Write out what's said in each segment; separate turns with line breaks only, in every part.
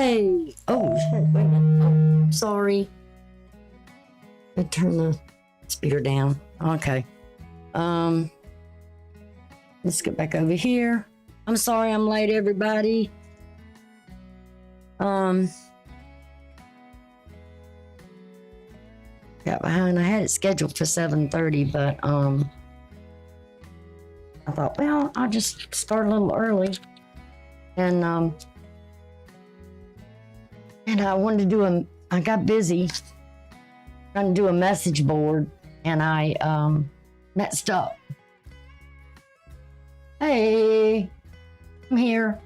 Hey, oh shit, wait a minute. Oh, sorry. I turn the speaker down. Okay. Let's get back over here. I'm sorry I'm late, everybody. Got behind. I had it scheduled for 7:30, but I thought, well, I'll just start a little early. And I wanted to do I got busy trying to do a message board, and I messed up. Hey, I'm here.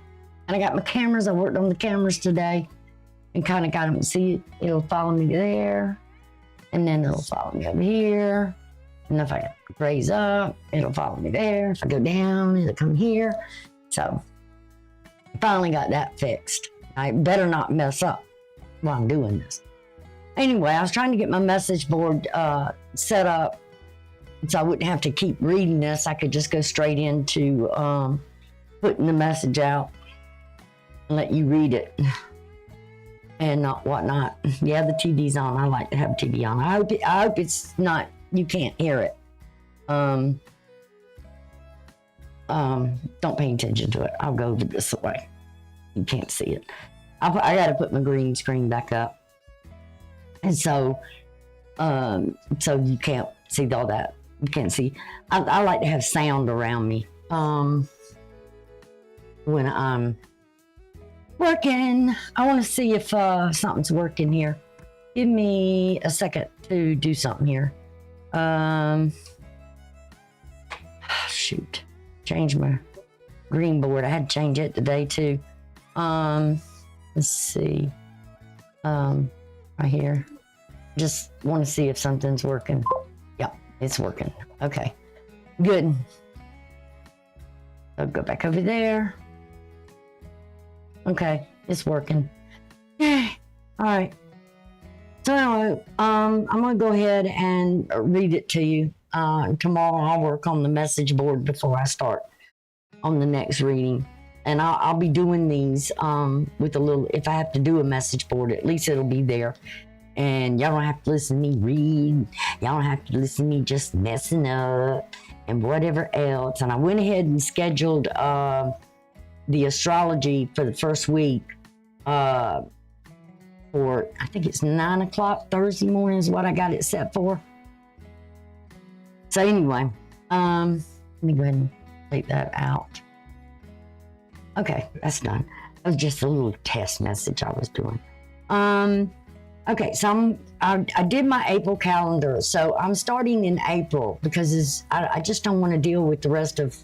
And I got my cameras. I worked on the cameras today and kind of got them to see it'll follow me there. And then it'll follow me over here. And if I raise up, it'll follow me there. If I go down, it'll come here. So I finally got that fixed. I better not mess up while I'm doing this. Anyway, I was trying to get my message board set up so I wouldn't have to keep reading this. I could just go straight into putting the message out and let you read it and whatnot. Yeah, the TV's on. I like to have TV on. I hope it's not, you can't hear it. Don't pay attention to it. I'll go over this way. You can't see it. I got to put my green screen back up. And so you can't see all that. You can't see. I like to have sound around me when I'm working. I want to see if something's working here. Give me a second to do something here. Shoot. Change my green board. I had to change it today too. Let's see. Right here. Just want to see if something's working. Yep, it's working. Okay, good. I'll go back over there. Okay, it's working. Yay. All right. So anyway, I'm gonna go ahead and read it to you. Tomorrow I'll work on the message board before I start on the next reading. And I'll be doing these with a little, if I have to do a message board, at least it'll be there. And y'all don't have to listen to me read. Y'all don't have to listen to me just messing up and whatever else. And I went ahead and scheduled the astrology for the first week for, I think it's 9 o'clock Thursday morning is what I got it set for. So anyway, let me go ahead and take that out. Okay, that's done. That was just a little test message I was doing. Okay, so I did my April calendar. So I'm starting in April because I just don't want to deal with the rest of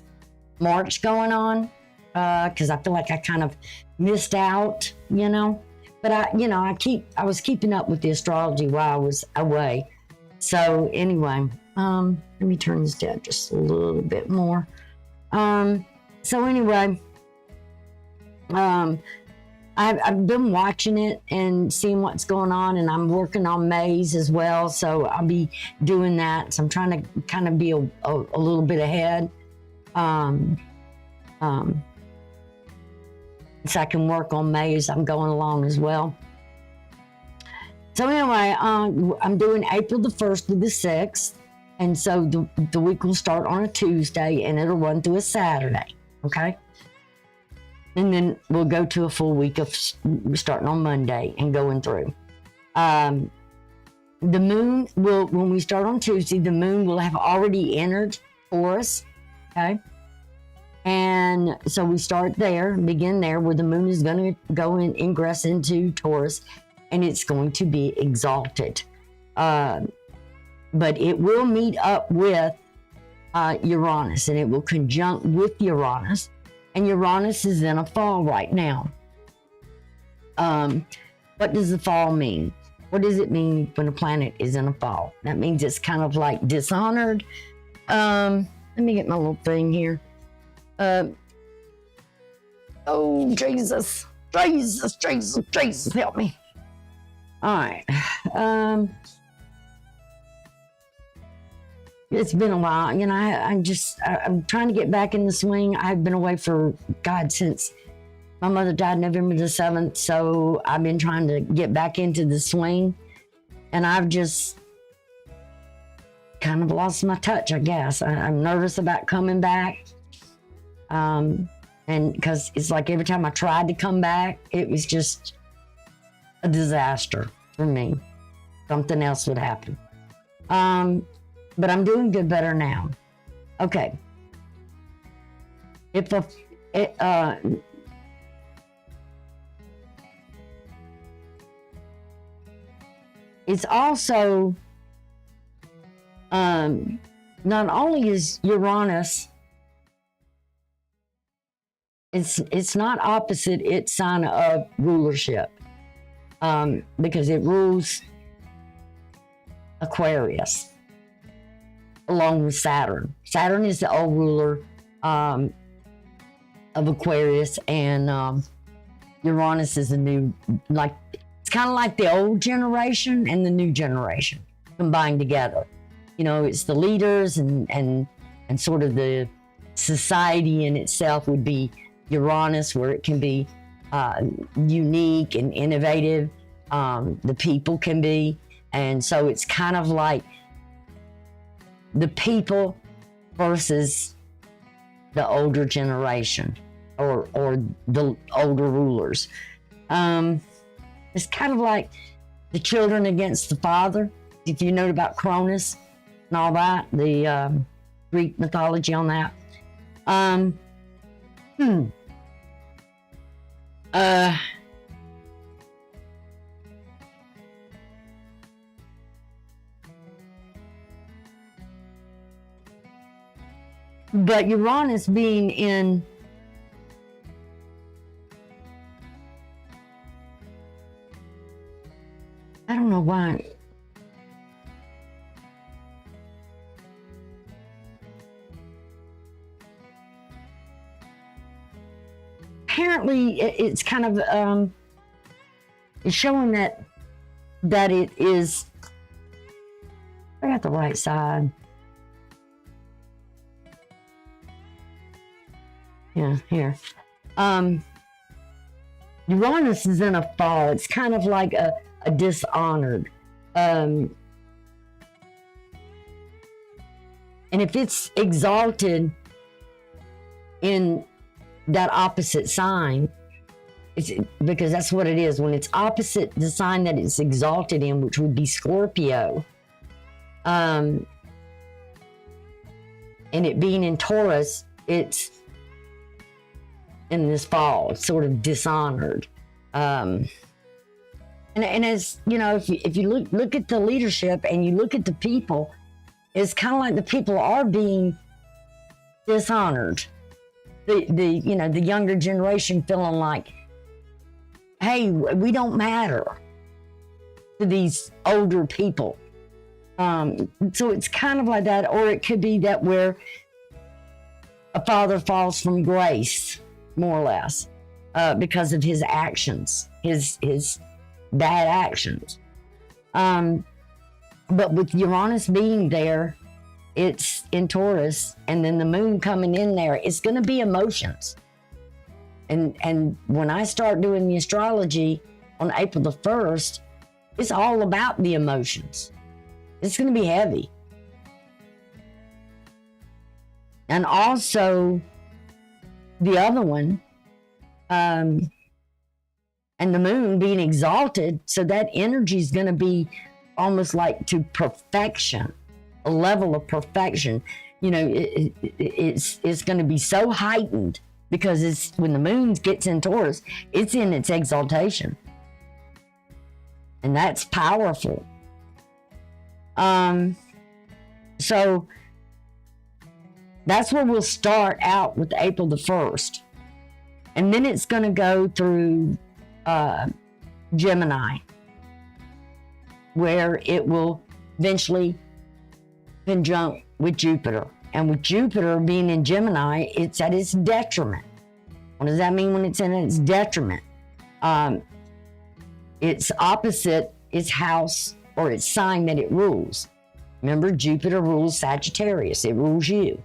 March going on because I feel like I kind of missed out, you know. But I was keeping up with the astrology while I was away. So anyway, let me turn this down just a little bit more. So anyway. I've been watching it and seeing what's going on, and I'm working on May's as well, so I'll be doing that. So I'm trying to kind of be a little bit ahead, so I can work on May as I'm going along as well. So anyway, I'm doing April the 1st to the 6th, and so the week will start on a Tuesday, and it'll run through a Saturday, okay? And then we'll go to a full week of starting on Monday and going through. The moon will, when we start on Tuesday, the moon will have already entered Taurus, okay? And so we start there, begin there, where the moon is going to go and ingress into Taurus, and it's going to be exalted. But it will meet up with Uranus, and it will conjunct with Uranus. And Uranus is in a fall right now. What does the fall mean? What does it mean when a planet is in a fall? That means it's kind of like dishonored. Let me get my little thing here. Oh, Jesus. Jesus, help me. All right. It's been a while, you know. I'm trying to get back in the swing. I've been away for God since My mother died November the 7th, so I've been trying to get back into the swing. And I've just kind of lost my touch, I guess. I'm nervous about coming back. And because it's like every time I tried to come back, it was just a disaster for me. Something else would happen. But I'm doing better now. Okay. It's also, not only is Uranus, it's not opposite its sign of rulership, because it rules Aquarius, along with Saturn. Saturn is the old ruler of Aquarius, and Uranus is the new, like, it's kind of like the old generation and the new generation combined together. You know, it's the leaders and sort of the society in itself would be Uranus, where it can be unique and innovative. The people can be. And so it's kind of like the people versus the older generation or the older rulers. It's kind of like the children against the father. If you know about Cronus and all that, the Greek mythology on that. But Uranus being in I don't know why. Apparently, it's kind of it's showing that it is. I got the right side. Yeah, here. Uranus is in a fall. It's kind of like a dishonored. And if it's exalted in that opposite sign, it's because that's what it is. When it's opposite the sign that it's exalted in, which would be Scorpio, and it being in Taurus, it's in this fall, it's sort of dishonored. And as you know, if you look at the leadership and you look at the people, it's kind of like the people are being dishonored. The younger generation feeling like, hey, we don't matter to these older people. So it's kind of like that, or it could be that where a father falls from grace, more or less, because of his actions, his bad actions. But with Uranus being there, it's in Taurus, and then the moon coming in there, it's going to be emotions. And when I start doing the astrology on April the 1st, it's all about the emotions. It's going to be heavy. And also, the other one, and the moon being exalted, so that energy is going to be almost like to perfection, a level of perfection. You know, it's going to be so heightened because it's when the moon gets in Taurus, it's in its exaltation, and that's powerful. So that's where we'll start out with April the 1st, and then it's going to go through Gemini, where it will eventually conjunct with Jupiter. And with Jupiter being in Gemini, it's at its detriment. What does that mean when it's in its detriment? It's opposite its house or its sign that it rules. Remember, Jupiter rules Sagittarius. It rules you.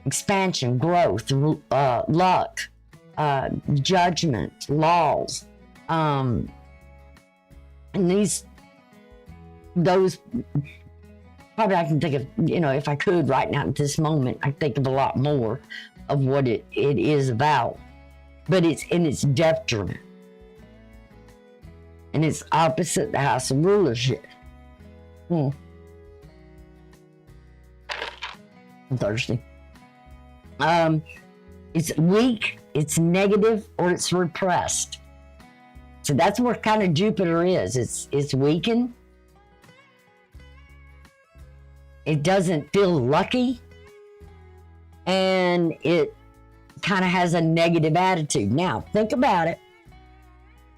Expansion, growth, luck, judgment, laws, and those, probably I can think of, if I could right now at this moment, I think of a lot more of what it is about. But it's detriment. And it's opposite the house of rulership. I'm thirsty. It's weak, it's negative, or it's repressed. So that's where kind of Jupiter is. It's weakened. It doesn't feel lucky. And it kind of has a negative attitude. Now, think about it.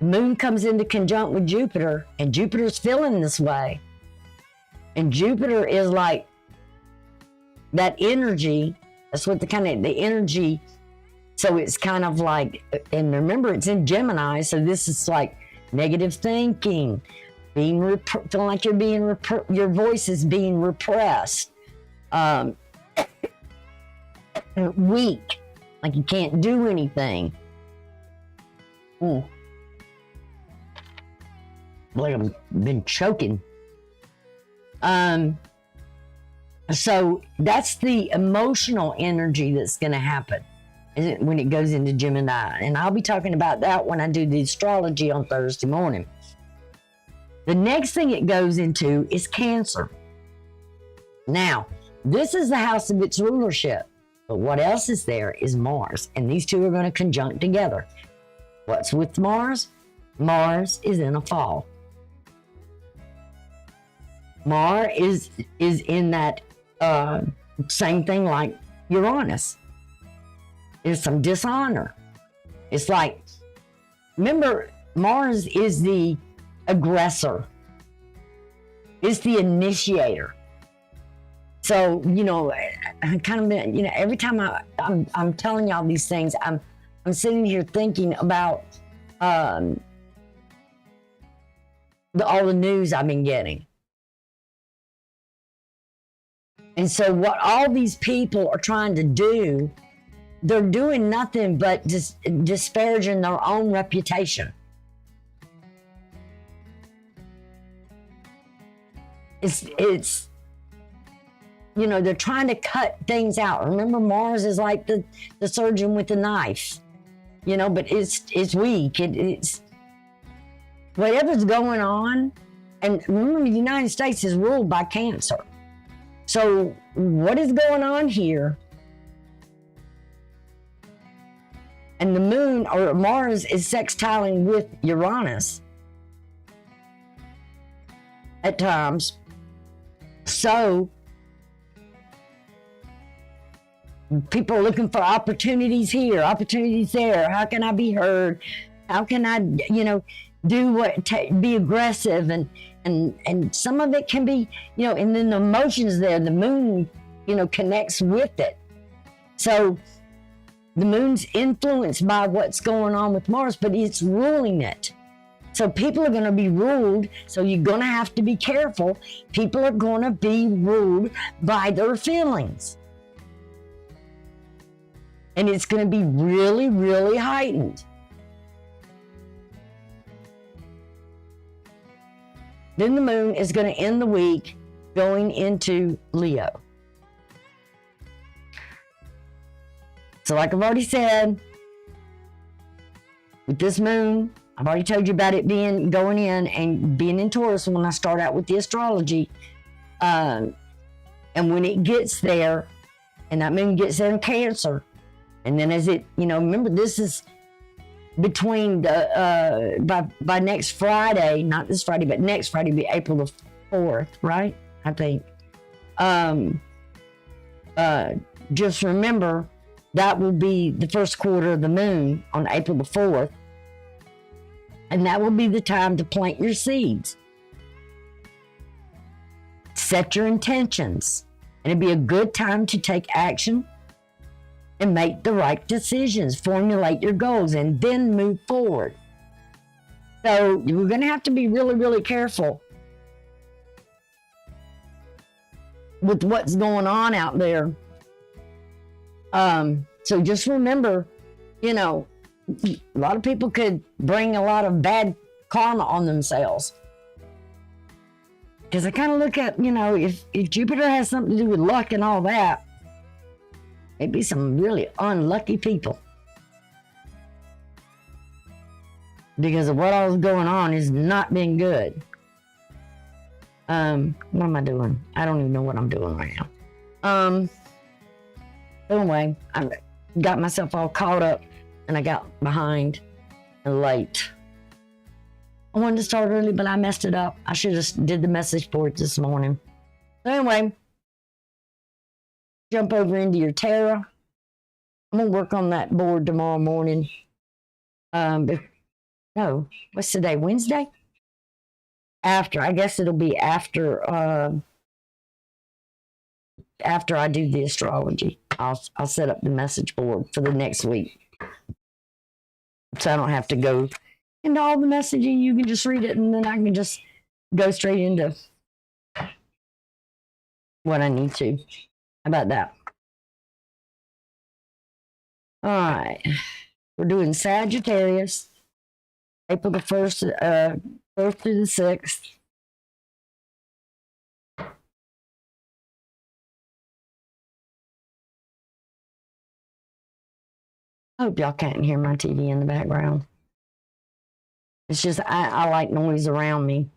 The moon comes into conjunct with Jupiter, and Jupiter's feeling this way. And Jupiter is like that energy. That's what the energy. So it's kind of like, and remember, it's in Gemini, so this is like negative thinking, feeling like you're being your voice is being repressed, weak, like you can't do anything. Like I've been choking. So that's the emotional energy that's going to happen when it goes into Gemini. And I'll be talking about that when I do the astrology on Thursday morning. The next thing it goes into is Cancer. Now, this is the house of its rulership. But what else is there is Mars. And these two are going to conjunct together. What's with Mars? Mars is in a fall. Mars is in that same thing like Uranus. There's some dishonor. It's like, remember, Mars is the aggressor. It's the initiator. So, I kind of, every time I'm telling y'all these things, I'm sitting here thinking about all the news I've been getting. And so what all these people are trying to do, they're doing nothing but just disparaging their own reputation. It's they're trying to cut things out. Remember, Mars is like the surgeon with the knife, but it's weak. It's whatever's going on. And remember, the United States is ruled by Cancer. So what is going on here? And the moon, or Mars, is sextiling with Uranus at times. So people are looking for opportunities here, opportunities there. How can I be heard? How can I, do be aggressive? And some of it can be, and then the emotions there, the moon, connects with it. So the moon's influenced by what's going on with Mars, but it's ruling it. So people are going to be ruled, so you're going to have to be careful. People are going to be ruled by their feelings. And it's going to be really, really heightened. Then the moon is going to end the week going into Leo. So like I've already said, with this moon, I've already told you about it going in and being in Taurus when I start out with the astrology. And when it gets there, and that moon gets there in Cancer, and then as it, remember, this is between the, by next Friday, not this Friday, but next Friday, be April the 4th, right? I think. Just remember, that will be the first quarter of the moon on April the 4th. And that will be the time to plant your seeds. Set your intentions. And it'll be a good time to take action and make the right decisions, formulate your goals, and then move forward. So we're going to have to be really, really careful with what's going on out there. So just remember, a lot of people could bring a lot of bad karma on themselves. Because I kind of look at, if Jupiter has something to do with luck and all that, it'd be some really unlucky people. Because of what all's going on has not been good. What am I doing? I don't even know what I'm doing right now. Anyway, I got myself all caught up and I got behind and late. I wanted to start early, but I messed it up. I should have did the message board this morning. So anyway, jump over into your tarot. I'm going to work on that board tomorrow morning. No, what's today? Wednesday? I guess it'll be after I do the astrology. I'll set up the message board for the next week. So I don't have to go into all the messaging. You can just read it and then I can just go straight into what I need to. How about that? All right. We're doing Sagittarius, April the 1st, 1st through the 6th. I hope y'all can't hear my TV in the background. It's just, I like noise around me.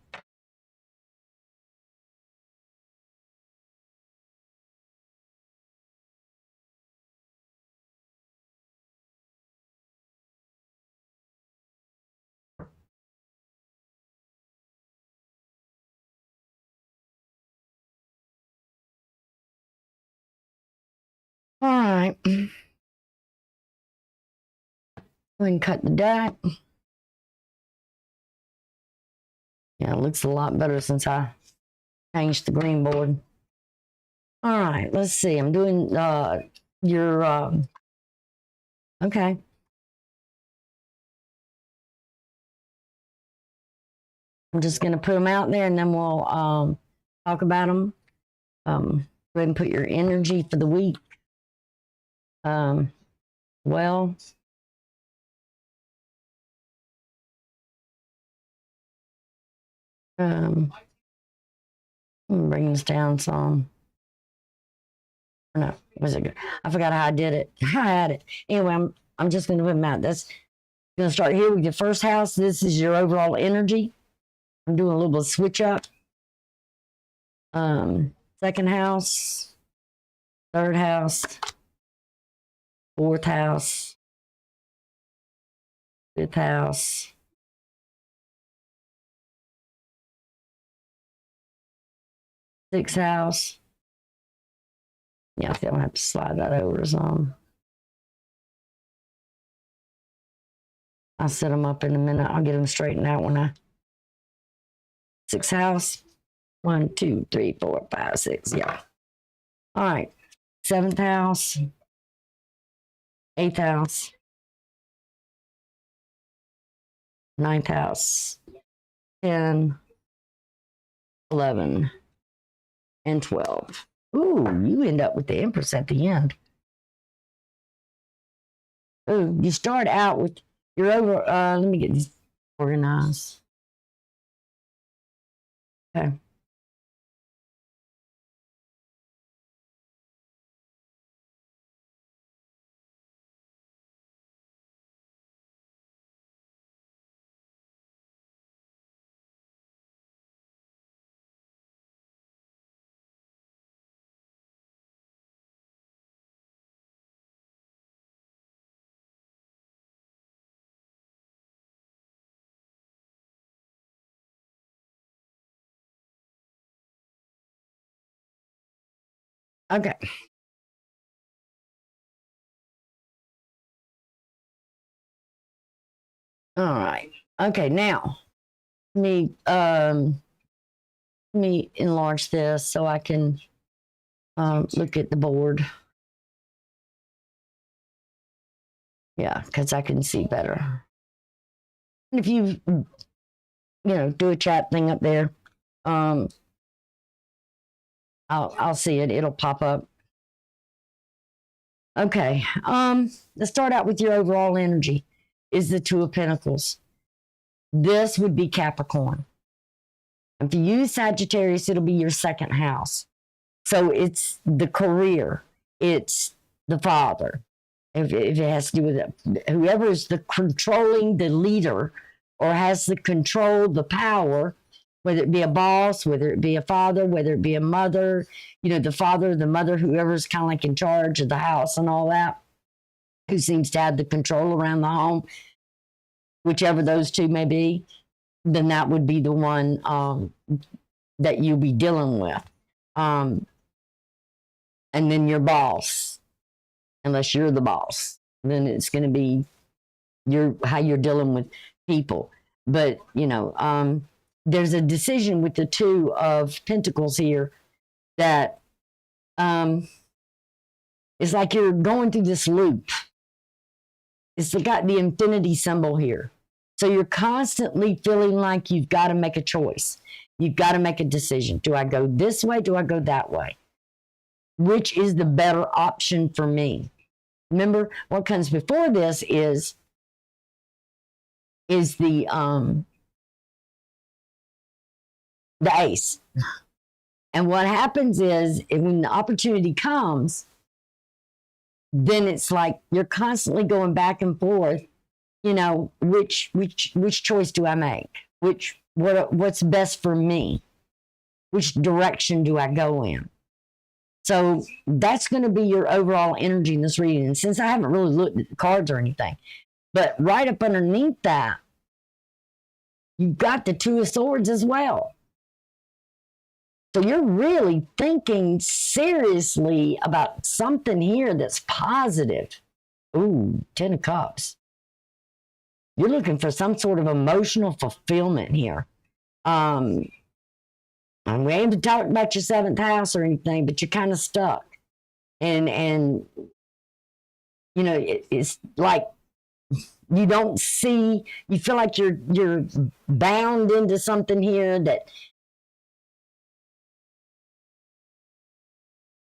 All right. Go ahead and cut the deck. Yeah, it looks a lot better since I changed the green board. All right, let's see. I'm doing your okay. I'm just gonna put them out there and then we'll talk about them. Go ahead and put your energy for the week. Well, I'm gonna bring this down some. No, was it good? I forgot how I did it. I had it. Anyway, I'm just gonna put them out. That's gonna start here with your first house. This is your overall energy. I'm doing a little bit of switch up. Second house, third house, fourth house, fifth house, sixth house. Yeah, I think I'll have to slide that over some. I'll set them up in a minute. I'll get them straightened out when I. Sixth house. 1, 2, 3, 4, 5, 6. Yeah. All right. Seventh house. Eighth house. Ninth house. 10, 11, and 12. Ooh, you end up with the Empress at the end. Ooh, you start out with your over. Let me get these organized. Okay. Okay. All right. Okay. Now, let me enlarge this so I can look at the board. Yeah, because I can see better. And if you do a chat thing up there, I'll see it. It'll pop up. Okay. Let's start out with your overall energy. is the Two of Pentacles. This would be Capricorn. If you use Sagittarius, it'll be your second house. So it's the career. It's the father. If it has to do with it. Whoever is the controlling, the leader, or has the control, the power, whether it be a boss, whether it be a father, whether it be a mother, you know, the father, the mother, whoever's kind of like in charge of the house and all that, who seems to have the control around the home, whichever those two may be, then that would be the one that you'll be dealing with. And then your boss, unless you're the boss, then it's going to be how you're dealing with people. But, you know, there's a decision with the Two of Pentacles here that it's like you're going through this loop. It's got the infinity symbol here. So you're constantly feeling like you've got to make a choice. You've got to make a decision. Do I go this way? Do I go that way? Which is the better option for me? Remember, what comes before this is the ace. And what happens is when the opportunity comes, then it's like you're constantly going back and forth. You know, which choice do I make? What's best for me? Which direction do I go in? So that's going to be your overall energy in this reading. And since I haven't really looked at the cards or anything, but right up underneath that, you've got the Two of Swords as well. So you're really thinking seriously about something here that's positive. Ooh, 10 of Cups. You're looking for some sort of emotional fulfillment here. And we ain't to talk about your 7th house or anything, but you're kind of stuck. And you know, it's like you don't see, you feel like you're bound into something here that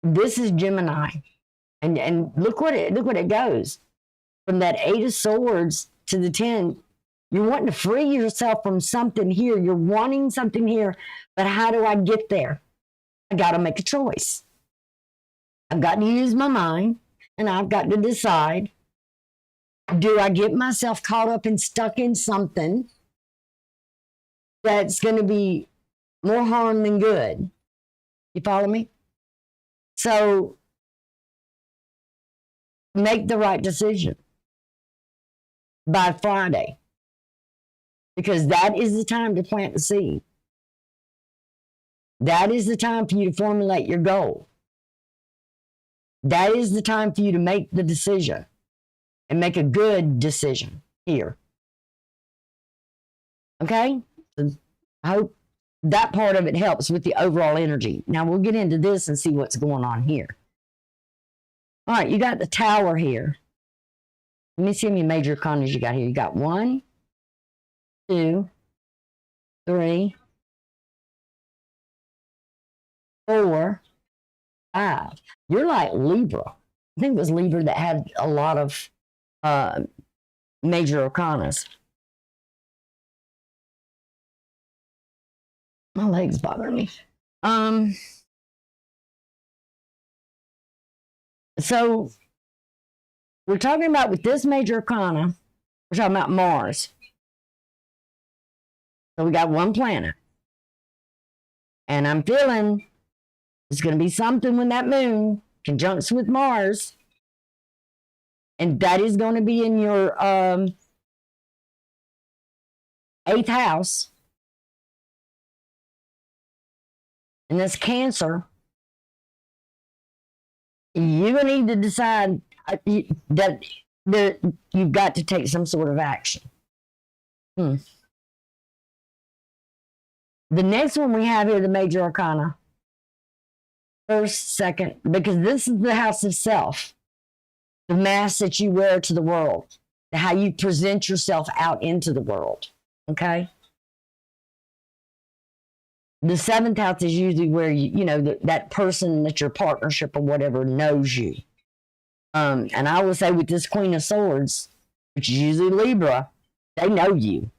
this is Gemini. And look what it goes. From that 8 of Swords to the 10, you're wanting to free yourself from something here. You're wanting something here, but how do I get there? I got to make a choice. I've got to use my mind, and I've got to decide, do I get myself caught up and stuck in something that's going to be more harm than good? You follow me? So make the right decision by Friday, because that is the time to plant the seed. That is the time for you to formulate your goal. That is the time for you to make the decision and make a good decision here. Okay? So I hope that part of it helps with the overall energy. Now we'll get into this and see what's going on here. All right, you got the Tower here. Let me see how many major arcanas you got here. You got 1, 2, 3, 4, 5. You're like Libra. I think it was Libra that had a lot of major arcanas. My legs bother me. So we're talking about, with this major arcana, we're talking about Mars. So we got one planet. And I'm feeling it's going to be something when that moon conjuncts with Mars. And that is going to be in your 8th house. And that's Cancer. You're going to need to decide that you've got to take some sort of action. The next one we have here, the major arcana. First, second, because this is the house of self. The mask that you wear to the world. How you present yourself out into the world. Okay? The 7th house is usually where you know, that person that your partnership or whatever knows you. And I would say with this Queen of Swords, which is usually Libra, they know you.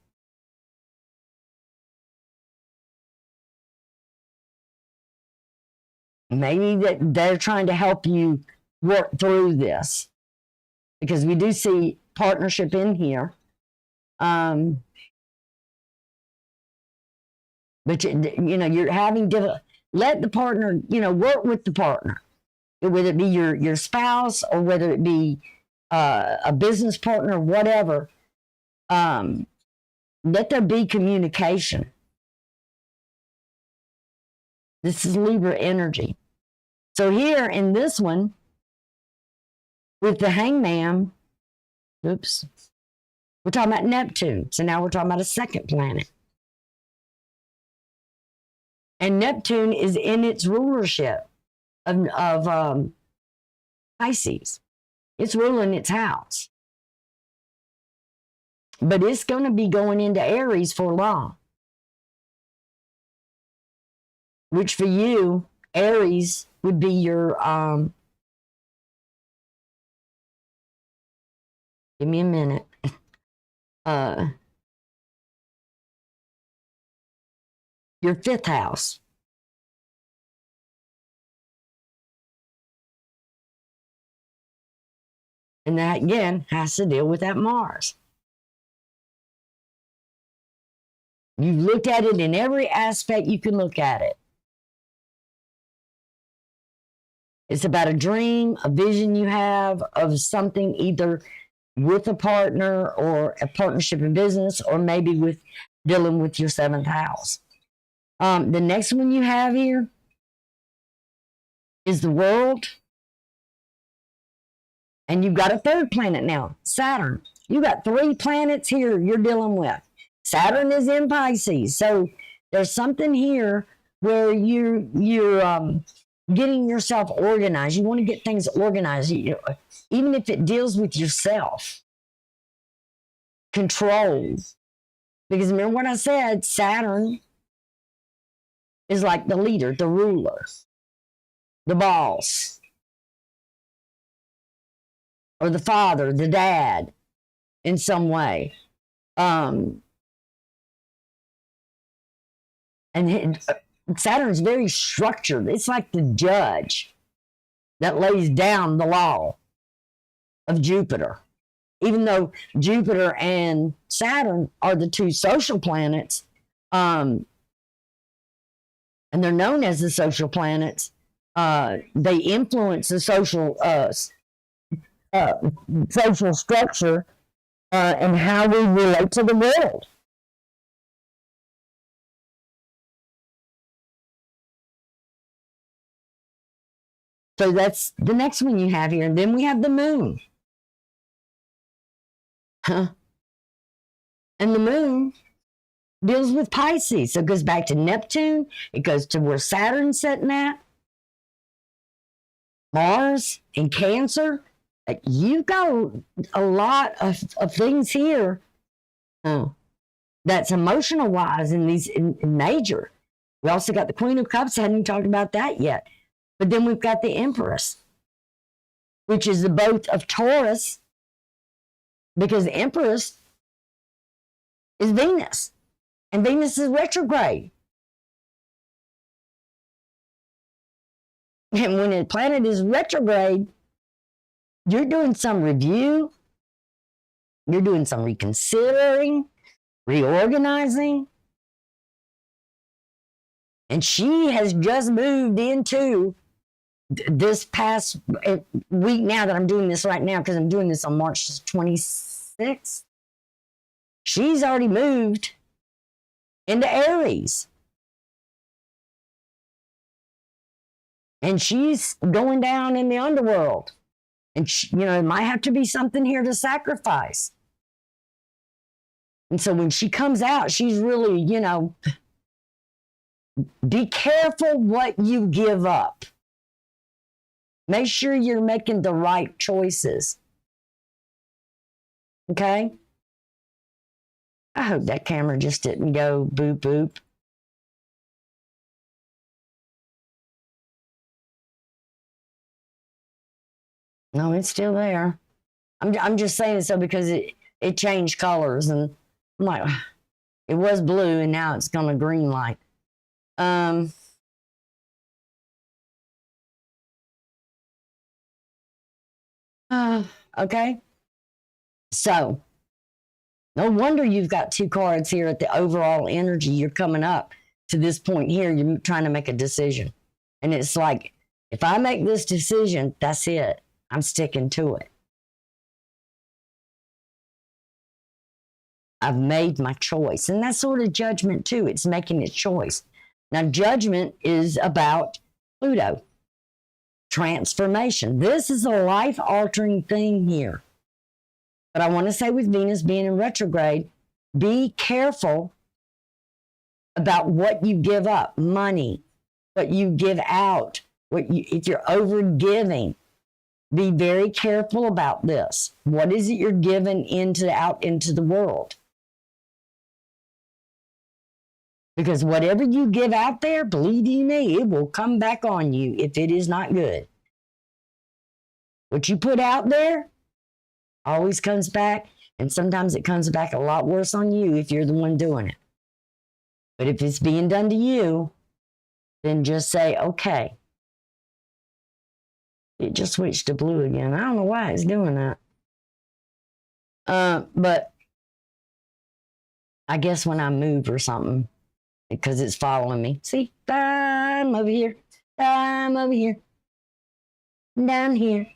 Maybe that they're trying to help you work through this, because we do see partnership in here. But you're having to let the partner, work with the partner, whether it be your spouse or whether it be a business partner, whatever. Let there be communication. This is Libra energy. So here in this one, with the Hangman, we're talking about Neptune. So now we're talking about a second planet. And Neptune is in its rulership of Pisces. It's ruling its house. But it's going to be going into Aries for long. Which for you, Aries would be your, give me a minute. Your fifth house. And that, again, has to deal with that Mars. You've looked at it in every aspect you can look at it. It's about a dream, a vision you have of something either with a partner or a partnership in business, or maybe with dealing with your seventh house. The next one you have here is the world. And you've got a third planet now, Saturn. You got 3 planets here you're dealing with. Saturn is in Pisces. So there's something here where you're getting yourself organized. You want to get things organized, even if it deals with yourself. Control. Because remember what I said, Saturn is like the leader, the ruler, the boss, or the father, the dad, in some way. And Saturn's very structured. It's like the judge that lays down the law of Jupiter. Even though Jupiter and Saturn are the 2 social planets, and they're known as the social planets, they influence the social structure and how we relate to the world. So that's the next one you have here. And then we have the moon. And the moon deals with Pisces. So it goes back to Neptune. It goes to where Saturn's sitting at. Mars and Cancer. You've got a lot of things here that's emotional wise in major. We also got the Queen of Cups. I hadn't even talked about that yet. But then we've got the Empress, which is the boat of Taurus, because the Empress is Venus, and Venus is retrograde. And when a planet is retrograde, you're doing some review, you're doing some reconsidering, reorganizing. And she has just moved into this past week now that I'm doing this right now, because I'm doing this on March 26th. She's already moved into Aries. And she's going down in the underworld. And, it might have to be something here to sacrifice. And so when she comes out, she's really, be careful what you give up. Make sure you're making the right choices. Okay? I hope that camera just didn't go boop, boop. No, it's still there. I'm just saying so because it changed colors, and I'm like, it was blue and now it's gone a green light. Okay. So no wonder you've got 2 cards here at the overall energy. You're coming up to this point here. You're trying to make a decision. And it's like, if I make this decision, that's it. I'm sticking to it. I've made my choice. And that's sort of judgment too. It's making a choice. Now, judgment is about Pluto. Transformation. This is a life-altering thing here. But I want to say with Venus being in retrograde, be careful about what you give up. Money, what you give out, if you're over giving. Be very careful about this. What is it you're giving out into the world? Because whatever you give out there, believe you me, it will come back on you if it is not good. What you put out there always comes back, and sometimes it comes back a lot worse on you if you're the one doing it. But if it's being done to you, then just say, okay. It just switched to blue again. I don't know why it's doing that. But I guess when I move or something, because it's following me. See, I'm over here. I'm over here. Down here.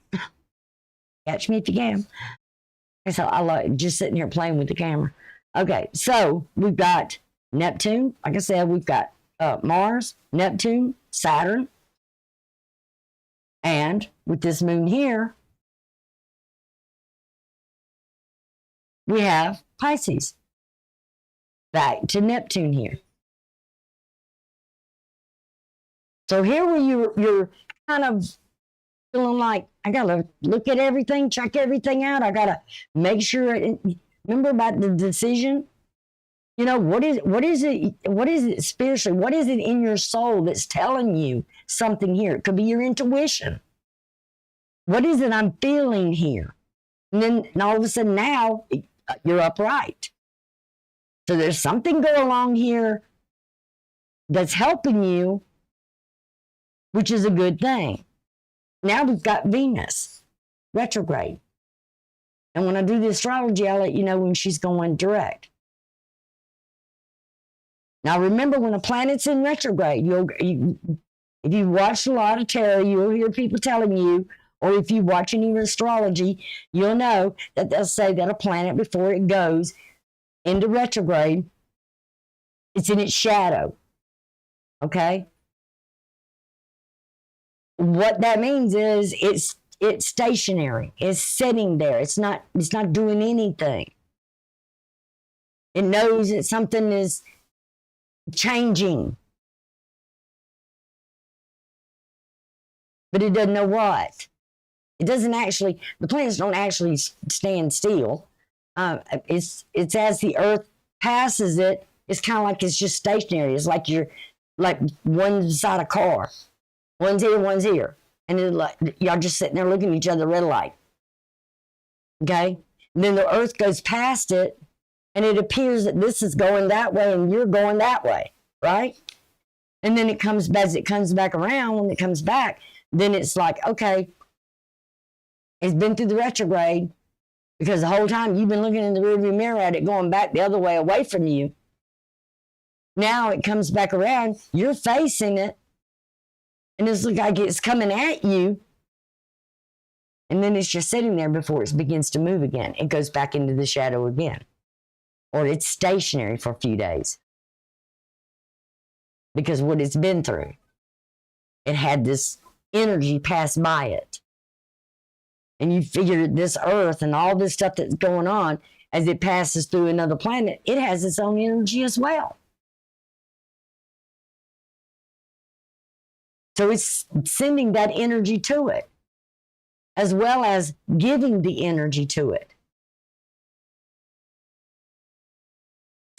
Catch me if you can. And so I like just sitting here playing with the camera. Okay, so we've got Neptune. Like I said, we've got Mars, Neptune, Saturn. And with this moon here, we have Pisces. Back to Neptune here. So here where you're kind of feeling like, I got to look at everything, check everything out. I got to make sure. Remember about the decision? You know, what is it spiritually? What is it in your soul that's telling you something here? It could be your intuition. What is it I'm feeling here? And all of a sudden now you're upright. So there's something going on here that's helping you, which is a good thing. Now we've got Venus retrograde. And when I do the astrology, I'll let you know when she's going direct. Now remember, when a planet's in retrograde, if you watch a lot of tarot, you'll hear people telling you, or if you watch any astrology, you'll know that they'll say that a planet, before it goes into retrograde, it's in its shadow. Okay? What that means is it's stationary. It's sitting there. It's not doing anything. It knows that something is changing, but it doesn't know what. It doesn't actually. The planets don't actually stand still. It's as the Earth passes it. It's kind of like it's just stationary. It's like you're like one side of a car. One's here, and then like y'all just sitting there looking at each other, red light. Okay, and then the Earth goes past it. And it appears that this is going that way and you're going that way, right? And then it comes back around, when it comes back, then it's like, okay, it's been through the retrograde, because the whole time you've been looking in the rearview mirror at it going back the other way away from you. Now it comes back around, you're facing it, and it's like it's coming at you. And then it's just sitting there before it begins to move again. It goes back into the shadow again. Or it's stationary for a few days. Because what it's been through, it had this energy pass by it. And you figure this Earth and all this stuff that's going on, as it passes through another planet, it has its own energy as well. So it's sending that energy to it, as well as giving the energy to it.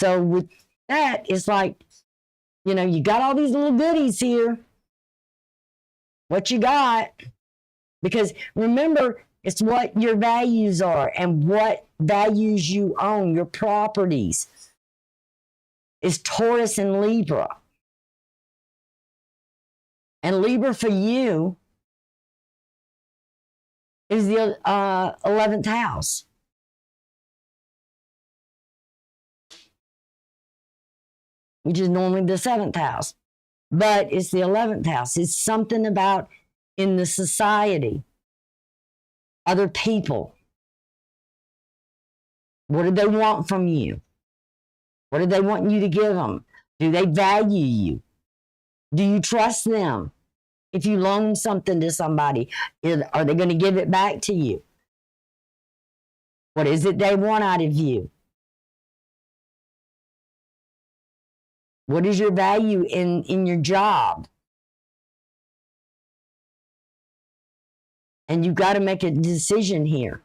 So with that, it's like, you know, you got all these little goodies here. What you got? Because remember, It's what your values are and what values you own, your properties. Is Taurus and Libra. And Libra for you is the 11th house. Which is normally the 7th house. But it's the 11th house. It's something about in the society, other people. What do they want from you? What do they want you to give them? Do they value you? Do you trust them? If you loan something to somebody, are they going to give it back to you? What is it they want out of you? What is your value in your job? And you've got to make a decision here.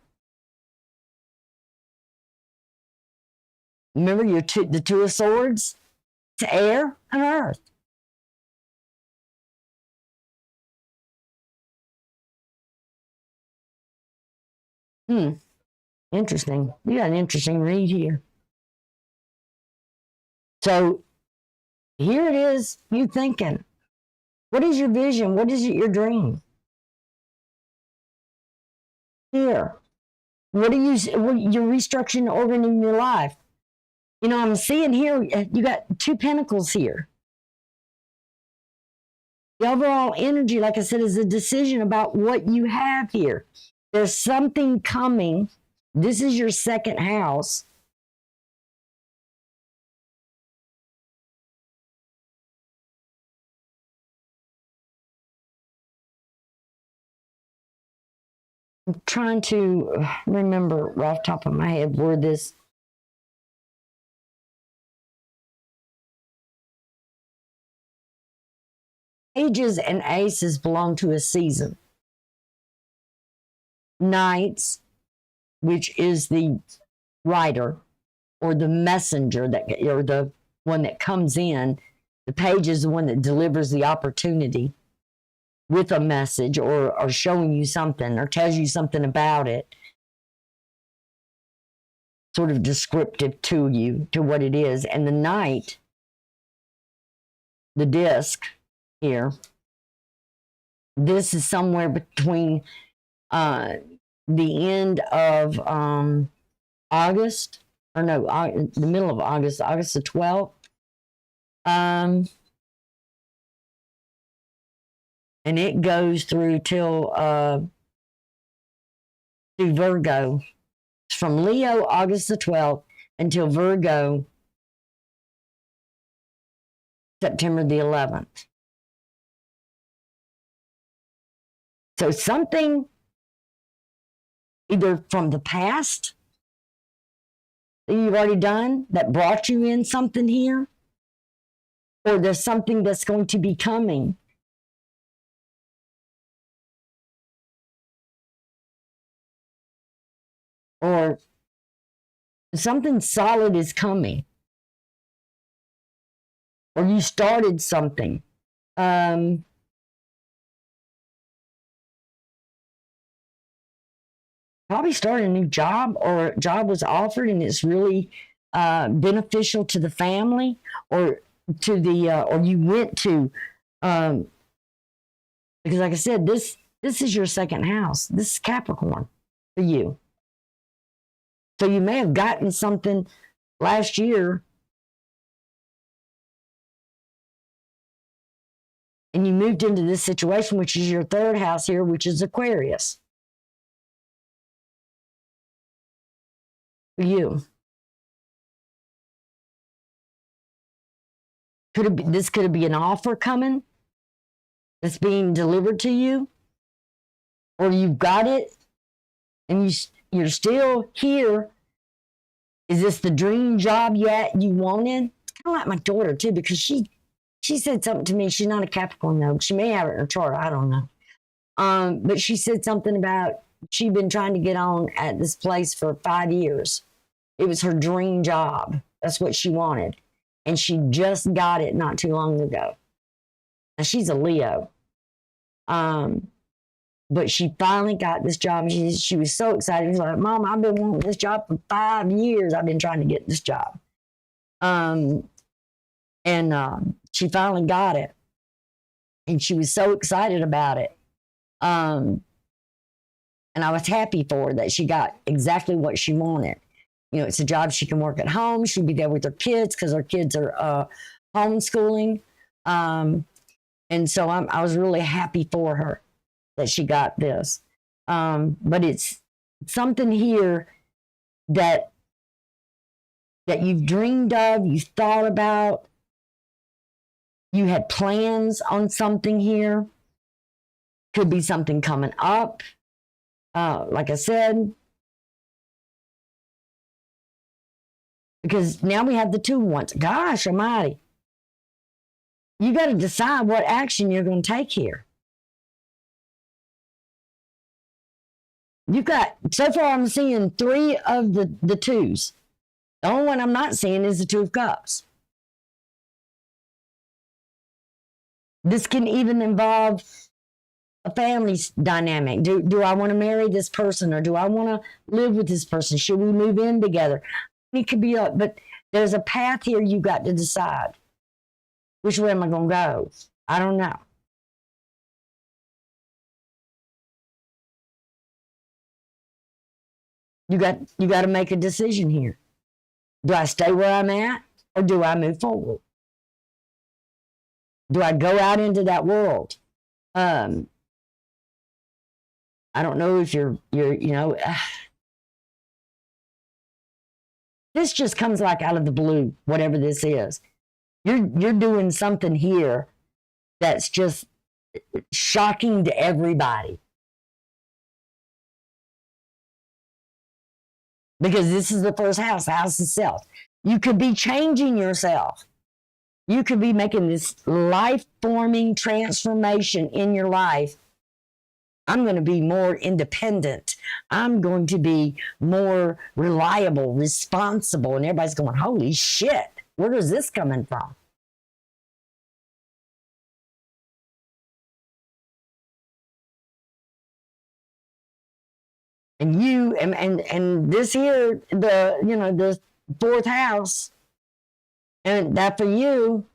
Remember the Two of Swords? It's air and earth. Interesting. You got an interesting read here. So here it is, you thinking. What is your vision? What is your dream? Here. You're restructuring the organ in your life. You know, I'm seeing here, you got 2 pentacles here. The overall energy, like I said, is a decision about what you have here. There's something coming. This is your 2nd house. I'm trying to remember right off the top of my head where this. Pages and aces belong to a season. Knights, which is the writer or the messenger or the one that comes in. The page is the one that delivers the opportunity with a message or showing you something or tells you something about it. Sort of descriptive to you, to what it is. And the Knight, the disc here, this is somewhere between the end of August, or no, the middle of August, August the 12th. And it goes through till to Virgo. From Leo, August the 12th, until Virgo, September the 11th. So something either from the past that you've already done that brought you in something here, or there's something that's going to be coming. Or something solid is coming. Or you started something. Probably started a new job, or a job was offered and it's really beneficial to the family, or to the or you went to because like I said, this is your 2nd house. This is Capricorn for you. So you may have gotten something last year and you moved into this situation, which is your 3rd house here, which is Aquarius. For you. This could be an offer coming that's being delivered to you, or you've got it and you're still here. Is this the dream job yet you wanted? It's kind of like my daughter too, because she said something to me. She's not a Capricorn though. She may have it in her chart. I don't know. But she said something about she'd been trying to get on at this place for 5 years. It was her dream job. That's what she wanted. And she just got it not too long ago. Now she's a Leo. But she finally got this job. She was so excited. She was like, Mom, I've been wanting this job for 5 years. I've been trying to get this job. She finally got it. And she was so excited about it. And I was happy for her that she got exactly what she wanted. You know, it's a job she can work at home. She'll be there with her kids because her kids are homeschooling. And so I was really happy for her that she got this. But it's something here that you've dreamed of, you've thought about, you had plans on something here. Could be something coming up. Like I said, because now we have the 2 ones. Gosh almighty. You got to decide what action you're going to take here. You've got, so far I'm seeing 3 of the 2s. The only one I'm not seeing is the 2 of Cups. This can even involve a family dynamic. Do I want to marry this person, or do I want to live with this person? Should we move in together? It could be, but there's a path here you got to decide. Which way am I going to go? I don't know. You got to make a decision here. Do I stay where I'm at, or do I move forward? Do I go out into that world? I don't know if you're this just comes like out of the blue, whatever this is. You're doing something here that's just shocking to everybody. Because this is the first house, the house itself. You could be changing yourself. You could be making this life-forming transformation in your life. I'm going to be more independent. I'm going to be more reliable, responsible. And everybody's going, holy shit, where is this coming from? And you and this here, the 4th house, and that for you,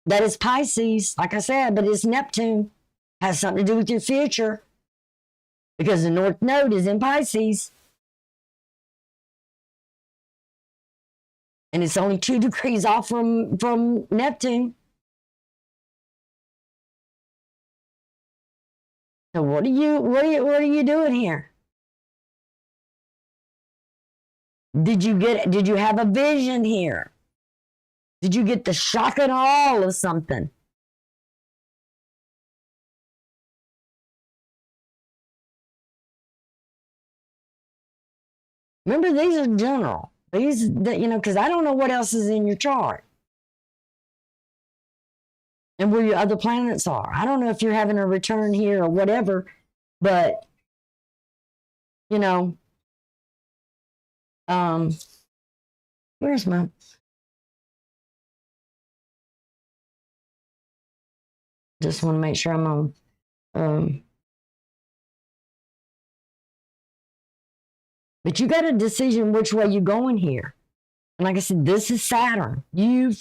that is Pisces, like I said, but it's Neptune. Has something to do with your future. Because the North Node is in Pisces. And it's only 2 degrees off from Neptune. So what are you doing here? Did you have a vision here? Did you get the shock and awe of something? Remember, these are general. These, because I don't know what else is in your chart. And where your other planets are. I don't know if you're having a return here or whatever, but, where's my... Just want to make sure I'm on. But you got a decision which way you're going here. And like I said, this is Saturn. You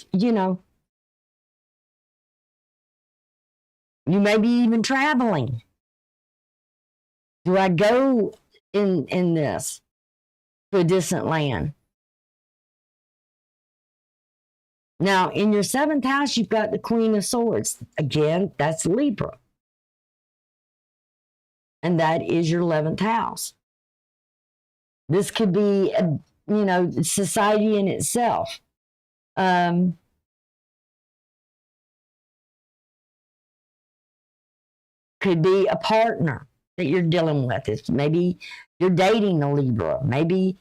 may be even traveling. Do I go in this to a distant land? Now, in your 7th house, you've got the Queen of Swords. Again, that's Libra. And that is your 11th house. This could be, society in itself. Could be a partner that you're dealing with. It's maybe you're dating a Libra. Maybe,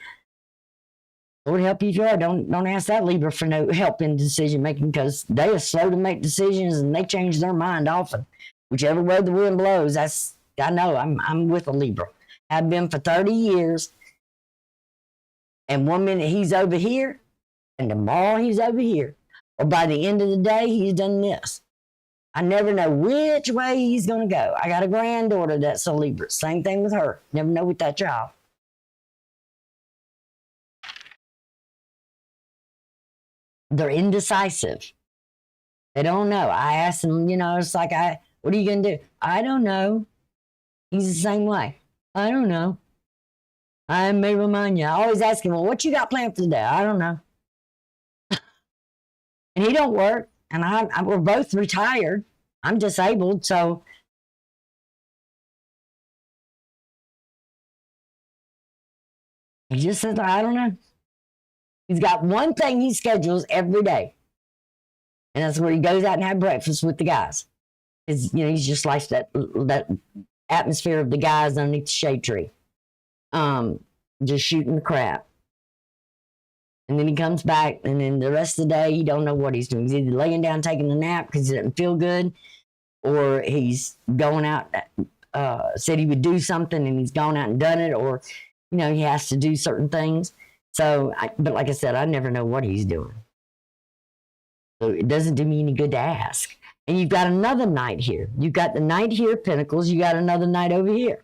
Lord help you if you are. Don't ask that Libra for no help in decision making, because they are slow to make decisions and they change their mind often. Whichever way the wind blows, I know I'm with a Libra. I've been for 30 years. And one minute he's over here, and tomorrow he's over here. Or by the end of the day, he's done this. I never know which way he's going to go. I got a granddaughter that's a Libra. Same thing with her. Never know with that child. They're indecisive. They don't know. I asked them, it's like, what are you going to do? I don't know. He's the same way. I don't know. I may remind you. I always ask him, well, what you got planned for today? I don't know. And he don't work. And we're both retired. I'm disabled, so he just says, I don't know. He's got one thing he schedules every day. And that's where he goes out and have breakfast with the guys. He's just like that atmosphere of the guys underneath the shade tree. Just shooting the crap. And then he comes back, and then the rest of the day, he don't know what he's doing. He's either laying down taking a nap because he doesn't feel good, or he's going out, said he would do something, and he's gone out and done it, or, he has to do certain things. So, but like I said, I never know what he's doing. So it doesn't do me any good to ask. And you've got another knight here. You've got the knight here, Pentacles. You got another knight over here.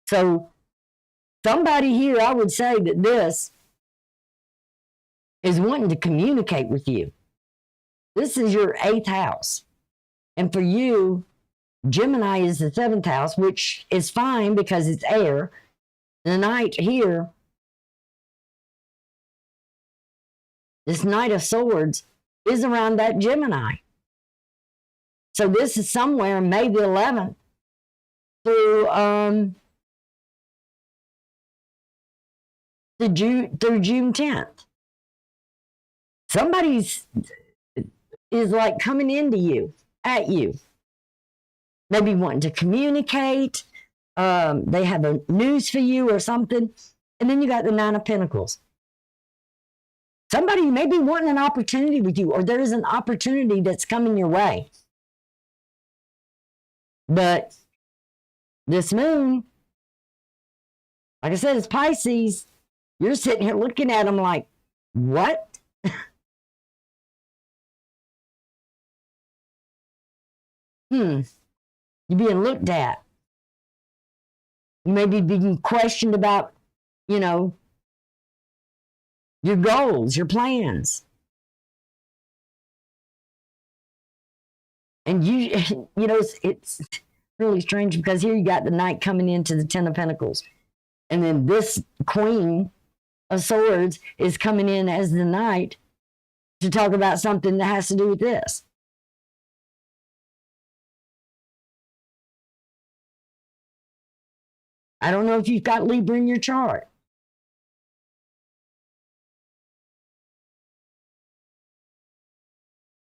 So somebody here, I would say that this is wanting to communicate with you. This is your 8th house. And for you, Gemini is the 7th house, which is fine because it's air. The knight here, this Knight of Swords, is around that Gemini. So this is somewhere May the 11th through June 10th. Somebody's is like coming into you, at you. Maybe wanting to communicate. They have a news for you or something. And then you got the 9 of Pentacles. Somebody may be wanting an opportunity with you, or there is an opportunity that's coming your way. But this moon, like I said, it's Pisces. You're sitting here looking at them like, what? You're being looked at. You may be being questioned about, your goals, your plans. And it's really strange because here you got the Knight coming into the 10 of Pentacles. And then this Queen of Swords is coming in as the Knight to talk about something that has to do with this. I don't know if you've got Libra in your chart.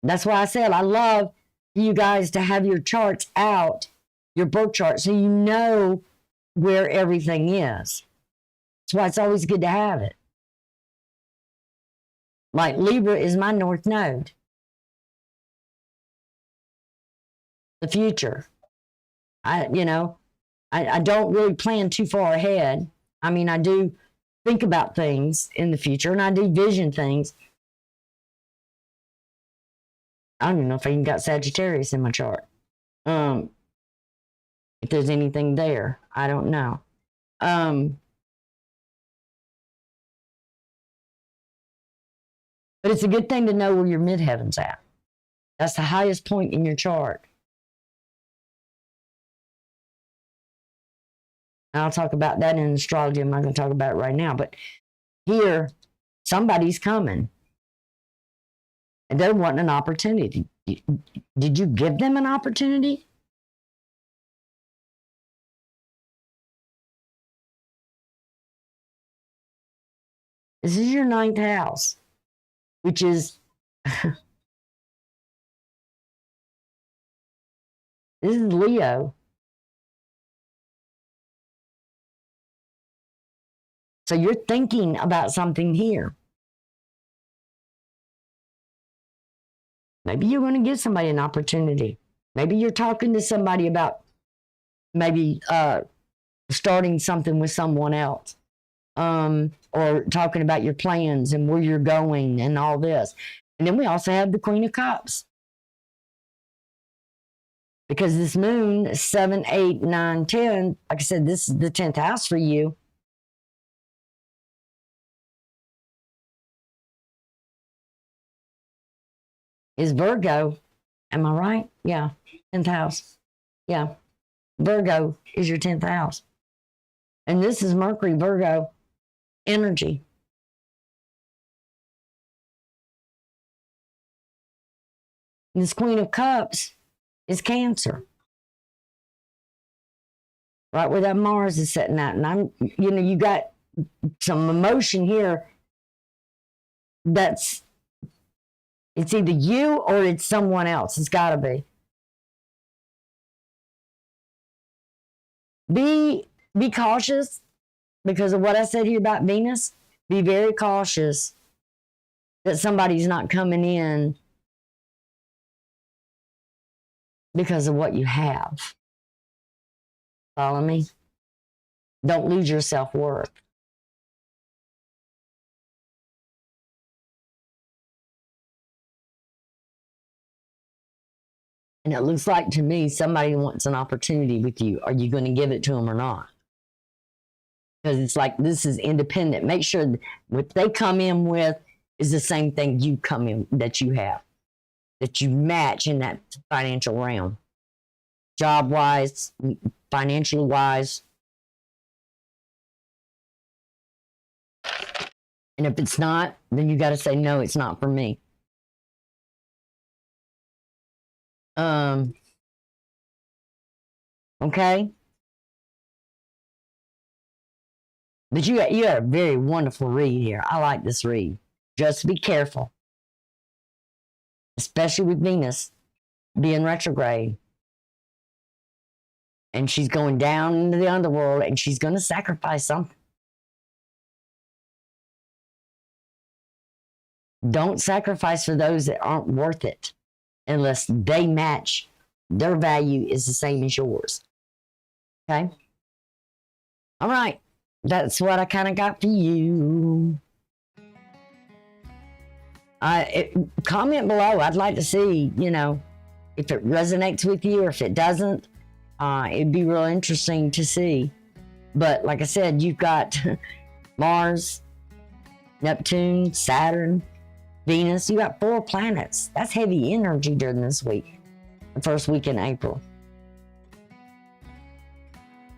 That's why I said I love you guys to have your charts out, your birth chart, so you know where everything is. That's why it's always good to have it. Like Libra is my North Node. The future. I don't really plan too far ahead. I mean, I do think about things in the future, and I do vision things. I don't even know if I even got Sagittarius in my chart. If there's anything there, I don't know. But it's a good thing to know where your midheaven's at. That's the highest point in your chart. And I'll talk about that in astrology. I'm not going to talk about it right now. But here, somebody's coming. And they're wanting an opportunity. Did you give them an opportunity? This is your 9th house, which is this is Leo. So you're thinking about something here. Maybe you're going to give somebody an opportunity. Maybe you're talking to somebody about maybe starting something with someone else. Or talking about your plans and where you're going and all this. And then we also have the Queen of Cups. Because this moon, 7, 8, 9, 10, like I said, this is the 10th house for you. Is Virgo. Am I right? Yeah. 10th house. Yeah. Virgo is your 10th house. And this is Mercury, Virgo energy. And this Queen of Cups is Cancer. Right where that Mars is sitting at. And you got some emotion here it's either you or it's someone else. It's got to be. Be cautious because of what I said here about Venus. Be very cautious that somebody's not coming in because of what you have. Follow me? Don't lose your self-worth. And it looks like to me somebody wants an opportunity with you. Are you going to give it to them or not? Because it's like this is independent. Make sure what they come in with is the same thing you come in that you have, that you match in that financial realm, job-wise, financially wise. And if it's not, then you got to say, no, it's not for me. Okay. But you got a very wonderful read here. I like this read. Just be careful. Especially with Venus being retrograde. And she's going down into the underworld and she's going to sacrifice something. Don't sacrifice for those that aren't worth it unless they match. Their value is the same as yours. Okay? All right. That's what I kind of got for you. Comment below. I'd like to see, if it resonates with you or if it doesn't. It'd be real interesting to see. But like I said, you've got Mars, Neptune, Saturn, Venus. You got 4 planets. That's heavy energy during this week. The first week in April.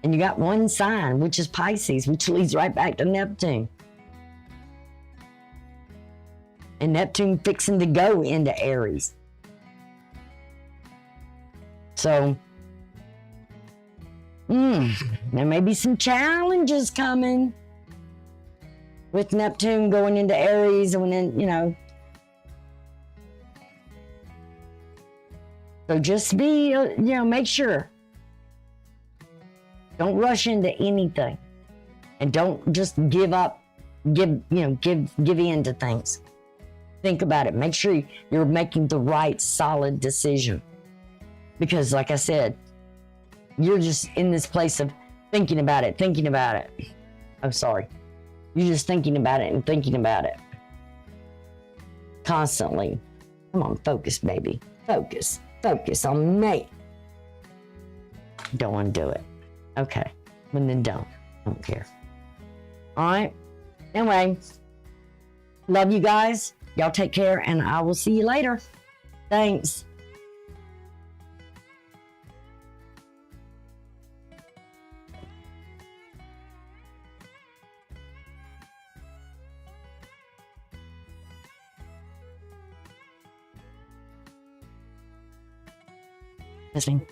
And you got 1 sign, which is Pisces, which leads right back to Neptune. And Neptune fixing to go into Aries. So, there may be some challenges coming with Neptune going into Aries and then, So just be, make sure. Don't rush into anything. And don't just give up, give in to things. Think about it. Make sure you're making the right, solid decision. Because like I said, you're just in this place of thinking about it. I'm sorry. You're just thinking about it and thinking about it. Constantly. Come on, focus, baby. Focus. Focus on me. Don't want to do it. Okay. Well, then don't. Don't care. All right. Anyway, love you guys. Y'all take care, and I will see you later. Thanks. Listening.